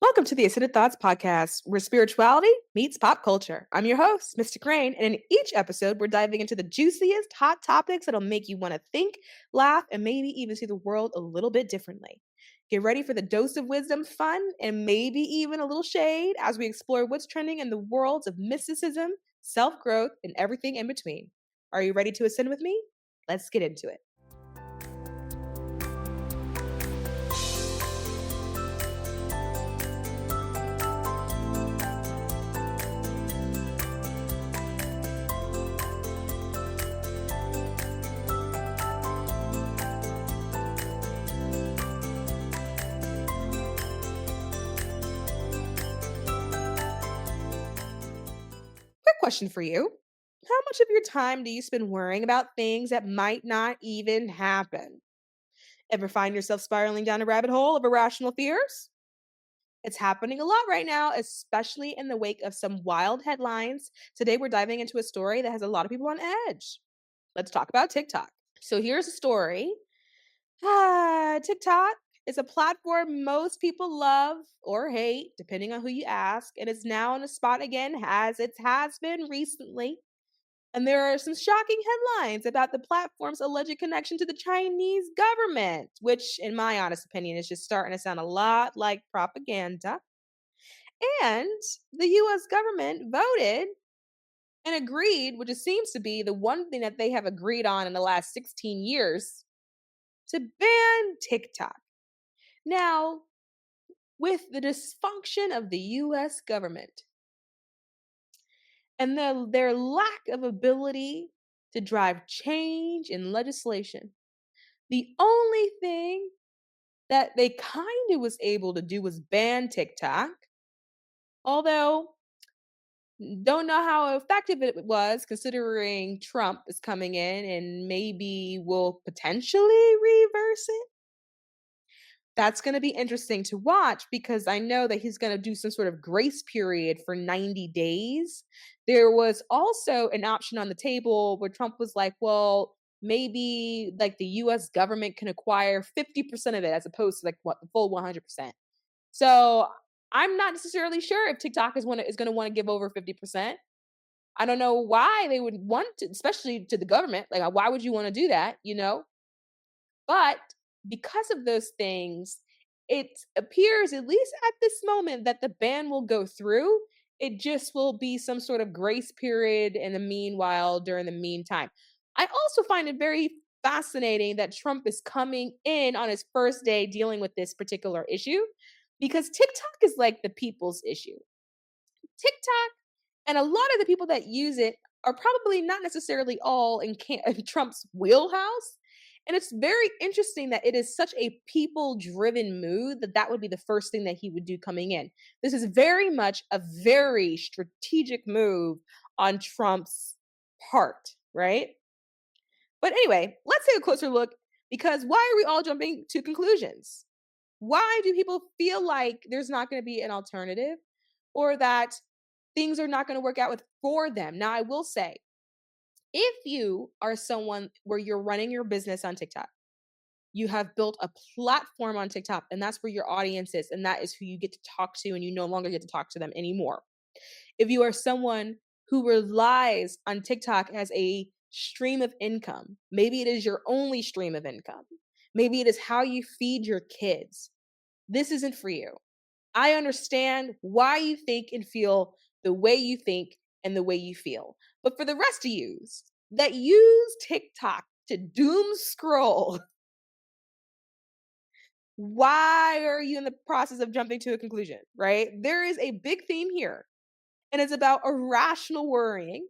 Welcome to the Ascended Thoughts Podcast, where spirituality meets pop culture. I'm your host, Mystic Rainn, and in each episode, we're diving into the juiciest hot topics that'll make you want to think, laugh, and maybe even see the world a little bit differently. Get ready for the dose of wisdom, fun, and maybe even a little shade as we explore what's trending in the worlds of mysticism, self growth, and everything in between. Are you ready to ascend with me? Let's get into it. Quick question for you. How much of your time do you spend worrying about things that might not even happen? Ever find yourself spiraling down a rabbit hole of irrational fears? It's happening a lot right now, especially in the wake of some wild headlines. Today, we're diving into a story that has a lot of people on edge. Let's talk about TikTok. So, here's a story. TikTok is a platform most people love or hate, depending on who you ask, and it's now on the spot again, as it has been recently. And there are some shocking headlines about the platform's alleged connection to the Chinese government, which, in my honest opinion, is just starting to sound a lot like propaganda. And the US government voted and agreed, which it seems to be the one thing that they have agreed on in the last 16 years, to ban TikTok. Now, with the dysfunction of the US government and their lack of ability to drive change in legislation, the only thing that they kind of was able to do was ban TikTok. Although, don't know how effective it was considering Trump is coming in and maybe will potentially reverse it. That's going to be interesting to watch because I know that he's going to do some sort of grace period for 90 days. There was also an option on the table where Trump was like, well, maybe like the US government can acquire 50% of it as opposed to like what the full 100%. So I'm not necessarily sure if TikTok is going to want to give over 50%. I don't know why they would want to, especially to the government. Like, why would you want to do that? But because of those things, it appears, at least at this moment, that the ban will go through. It just will be some sort of grace period in the meanwhile, during the meantime. I also find it very fascinating that Trump is coming in on his first day dealing with this particular issue because TikTok is like the people's issue. TikTok and a lot of the people that use it are probably not necessarily all in Trump's wheelhouse. And it's very interesting that it is such a people driven move that would be the first thing that he would do coming in. This is very much a very strategic move on Trump's part, right? But anyway, let's take a closer look because why are we all jumping to conclusions? Why do people feel like there's not going to be an alternative or that things are not going to work out for them? Now, I will say, if you are someone where you're running your business on TikTok, you have built a platform on TikTok, and that's where your audience is, and that is who you get to talk to, and you no longer get to talk to them anymore. If you are someone who relies on TikTok as a stream of income, maybe it is your only stream of income, maybe it is how you feed your kids, this isn't for you. I understand why you think and feel the way you think and the way you feel. But for the rest of you that use TikTok to doom scroll, why are you in the process of jumping to a conclusion, right? There is a big theme here, and it's about irrational worrying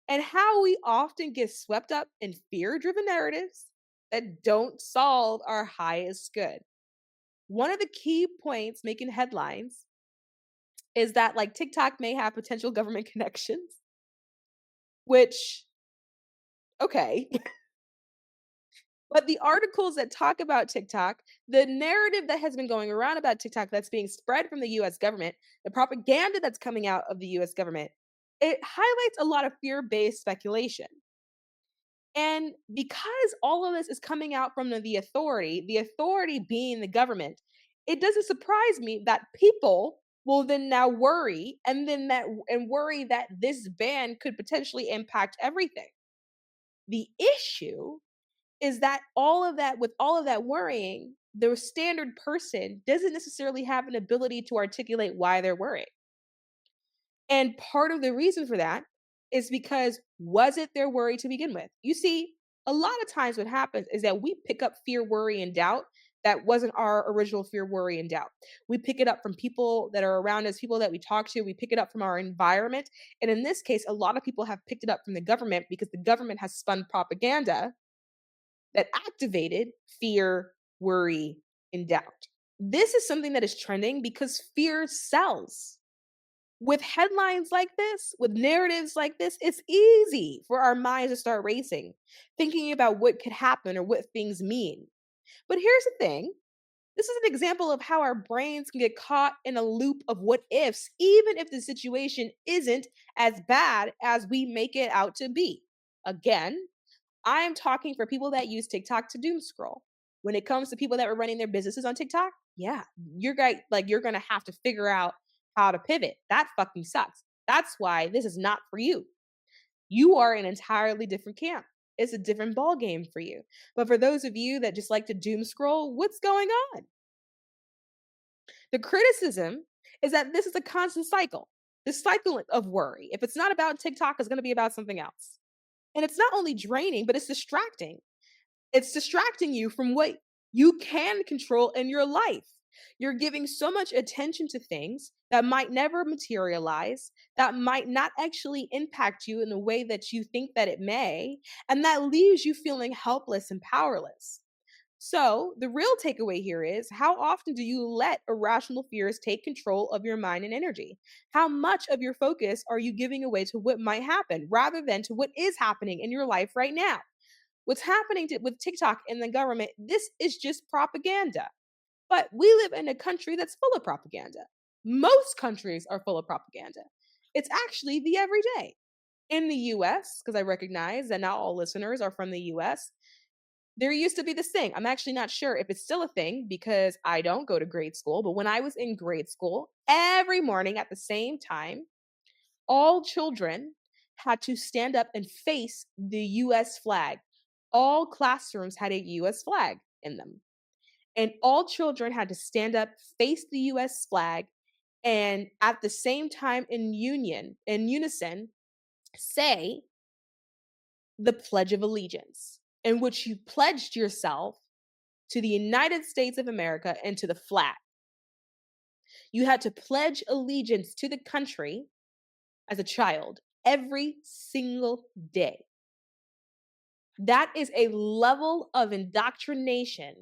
and how we often get swept up in fear-driven narratives that don't solve our highest good. One of the key points making headlines is that like TikTok may have potential government connections, which, okay. But the articles that talk about TikTok, the narrative that has been going around about TikTok that's being spread from the US government, the propaganda that's coming out of the US government, it highlights a lot of fear-based speculation. And because all of this is coming out from the authority being the government, it doesn't surprise me that people will then now worry and worry that this ban could potentially impact everything. The issue is that all of that worrying, the standard person doesn't necessarily have an ability to articulate why they're worried. And part of the reason for that is because was it their worry to begin with? You see, a lot of times what happens is that we pick up fear, worry, and doubt that wasn't our original fear, worry, and doubt. We pick it up from people that are around us, people that we talk to. We pick it up from our environment. And in this case, a lot of people have picked it up from the government because the government has spun propaganda that activated fear, worry, and doubt. This is something that is trending because fear sells. With headlines like this, with narratives like this, it's easy for our minds to start racing, thinking about what could happen or what things mean. But here's the thing, this is an example of how our brains can get caught in a loop of what ifs, even if the situation isn't as bad as we make it out to be. Again, I am talking for people that use TikTok to doom scroll. When it comes to people that are running their businesses on TikTok, yeah, you're gonna have to figure out how to pivot. That fucking sucks. That's why this is not for you. You are an entirely different camp. It's a different ball game for you. But for those of you that just like to doom scroll, what's going on? The criticism is that this is a constant cycle. This cycle of worry. If it's not about TikTok, it's going to be about something else. And it's not only draining, but it's distracting. It's distracting you from what you can control in your life. You're giving so much attention to things that might never materialize, that might not actually impact you in the way that you think that it may, and that leaves you feeling helpless and powerless. So, the real takeaway here is how often do you let irrational fears take control of your mind and energy? How much of your focus are you giving away to what might happen rather than to what is happening in your life right now? What's happening with TikTok and the government, this is just propaganda. But we live in a country that's full of propaganda. Most countries are full of propaganda. It's actually the everyday. In the US, because I recognize that not all listeners are from the US, there used to be this thing. I'm actually not sure if it's still a thing because I don't go to grade school, but when I was in grade school, every morning at the same time, all children had to stand up and face the US flag. All classrooms had a US flag in them. And all children had to stand up, face the US flag, and at the same time in unison, say the Pledge of Allegiance, in which you pledged yourself to the United States of America and to the flag. You had to pledge allegiance to the country as a child every single day. That is a level of indoctrination,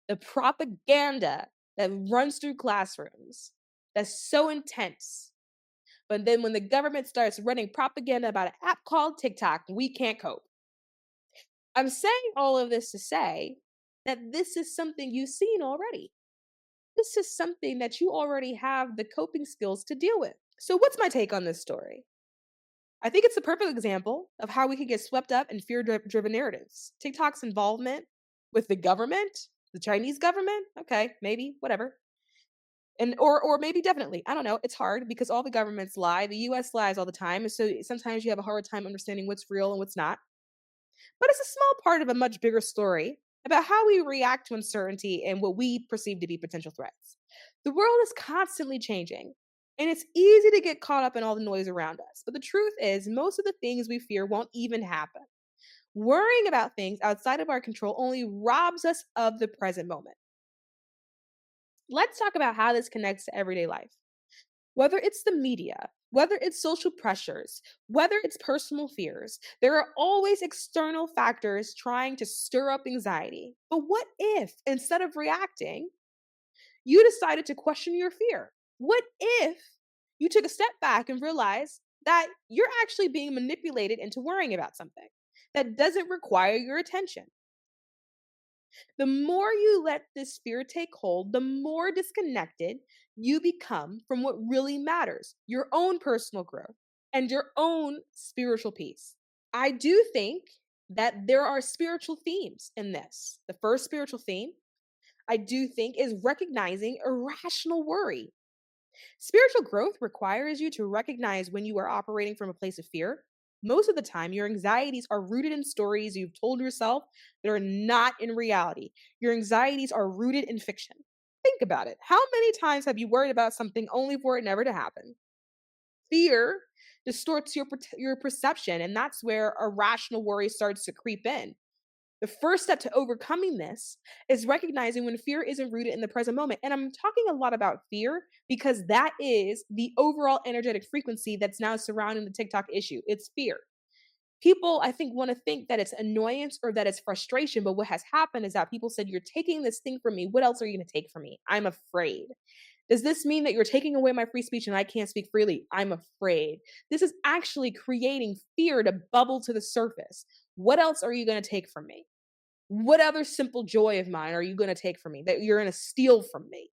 the propaganda that runs through classrooms that's so intense. But then when the government starts running propaganda about an app called TikTok, we can't cope. I'm saying all of this to say that this is something you've seen already. This is something that you already have the coping skills to deal with. So, what's my take on this story? I think it's a perfect example of how we could get swept up in fear driven narratives. TikTok's involvement with the government, the Chinese government, okay, maybe, whatever. And or maybe definitely, I don't know. It's hard because all the governments lie. The US lies all the time. And so sometimes you have a hard time understanding what's real and what's not. But it's a small part of a much bigger story about how we react to uncertainty and what we perceive to be potential threats. The world is constantly changing, and it's easy to get caught up in all the noise around us. But the truth is, most of the things we fear won't even happen. Worrying about things outside of our control only robs us of the present moment. Let's talk about how this connects to everyday life. Whether it's the media, whether it's social pressures, whether it's personal fears, there are always external factors trying to stir up anxiety. But what if, instead of reacting, you decided to question your fear? What if you took a step back and realized that you're actually being manipulated into worrying about something that doesn't require your attention? The more you let this fear take hold, the more disconnected you become from what really matters, your own personal growth and your own spiritual peace. I do think that there are spiritual themes in this. The first spiritual theme, I do think, is recognizing irrational worry. Spiritual growth requires you to recognize when you are operating from a place of fear. Most of the time, your anxieties are rooted in stories you've told yourself that are not in reality. Your anxieties are rooted in fiction. Think about it. How many times have you worried about something only for it never to happen? Fear distorts your perception, and that's where irrational worry starts to creep in. The first step to overcoming this is recognizing when fear isn't rooted in the present moment. And I'm talking a lot about fear because that is the overall energetic frequency that's now surrounding the TikTok issue. It's fear. People, I think, want to think that it's annoyance or that it's frustration. But what has happened is that people said, "You're taking this thing from me. What else are you going to take from me? I'm afraid." Does this mean that you're taking away my free speech and I can't speak freely? I'm afraid. This is actually creating fear to bubble to the surface. What else are you going to take from me? What other simple joy of mine are you going to take from me that you're going to steal from me?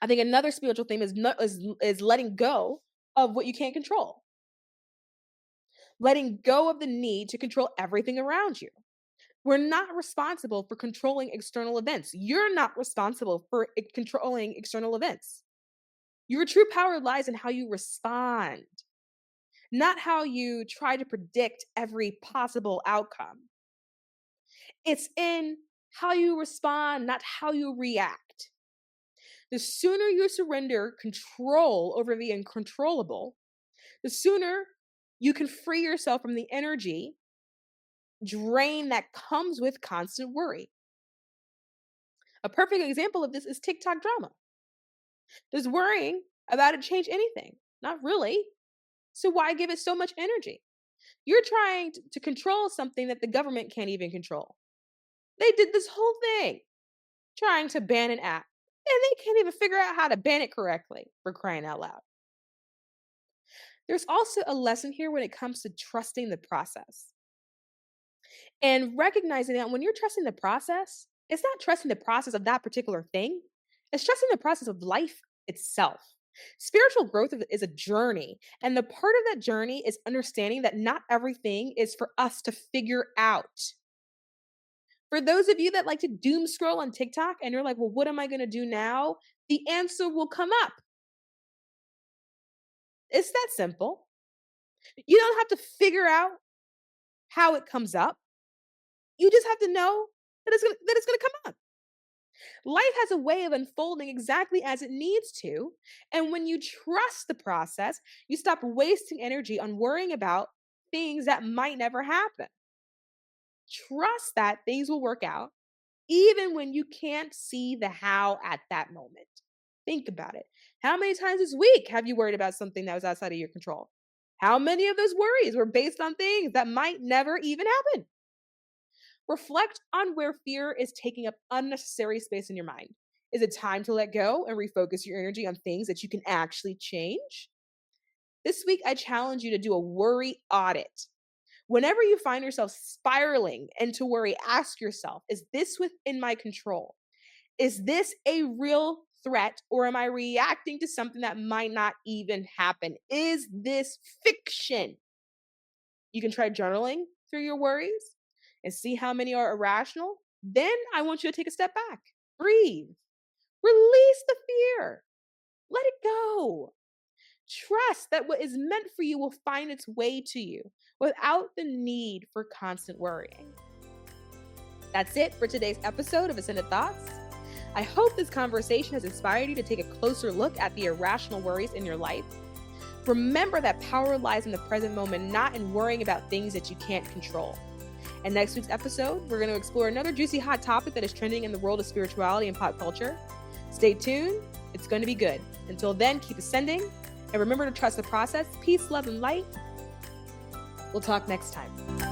I think another spiritual theme is letting go of what you can't control. Letting go of the need to control everything around you. We're not responsible for controlling external events. You're not responsible for controlling external events. Your true power lies in how you respond, not how you try to predict every possible outcome. It's in how you respond, not how you react. The sooner you surrender control over the uncontrollable, the sooner you can free yourself from the energy drain that comes with constant worry. A perfect example of this is TikTok drama. Does worrying about it change anything? Not really. So why give it so much energy? You're trying to control something that the government can't even control. They did this whole thing trying to ban an app, and they can't even figure out how to ban it correctly, for crying out loud. There's also a lesson here when it comes to trusting the process and recognizing that when you're trusting the process, it's not trusting the process of that particular thing, it's trusting the process of life itself. Spiritual growth is a journey, and the part of that journey is understanding that not everything is for us to figure out. For those of you that like to doom scroll on TikTok and you're like, well, what am I going to do now? The answer will come up. It's that simple. You don't have to figure out how it comes up. You just have to know that it's going to come up. Life has a way of unfolding exactly as it needs to. And when you trust the process, you stop wasting energy on worrying about things that might never happen. Trust that things will work out, even when you can't see the how at that moment. Think about it. How many times this week have you worried about something that was outside of your control? How many of those worries were based on things that might never even happen? Reflect on where fear is taking up unnecessary space in your mind. Is it time to let go and refocus your energy on things that you can actually change? This week, I challenge you to do a worry audit. Whenever you find yourself spiraling into worry, ask yourself, is this within my control? Is this a real threat, or am I reacting to something that might not even happen? Is this fiction? You can try journaling through your worries and see how many are irrational. Then I want you to take a step back, breathe, release the fear, let it go. Trust that what is meant for you will find its way to you without the need for constant worrying. That's it for today's episode of Ascended Thoughts. I hope this conversation has inspired you to take a closer look at the irrational worries in your life. Remember that power lies in the present moment, not in worrying about things that you can't control. In next week's episode, we're going to explore another juicy hot topic that is trending in the world of spirituality and pop culture. Stay tuned. It's going to be good. Until then, keep ascending. And remember to trust the process. Peace, love, and light. We'll talk next time.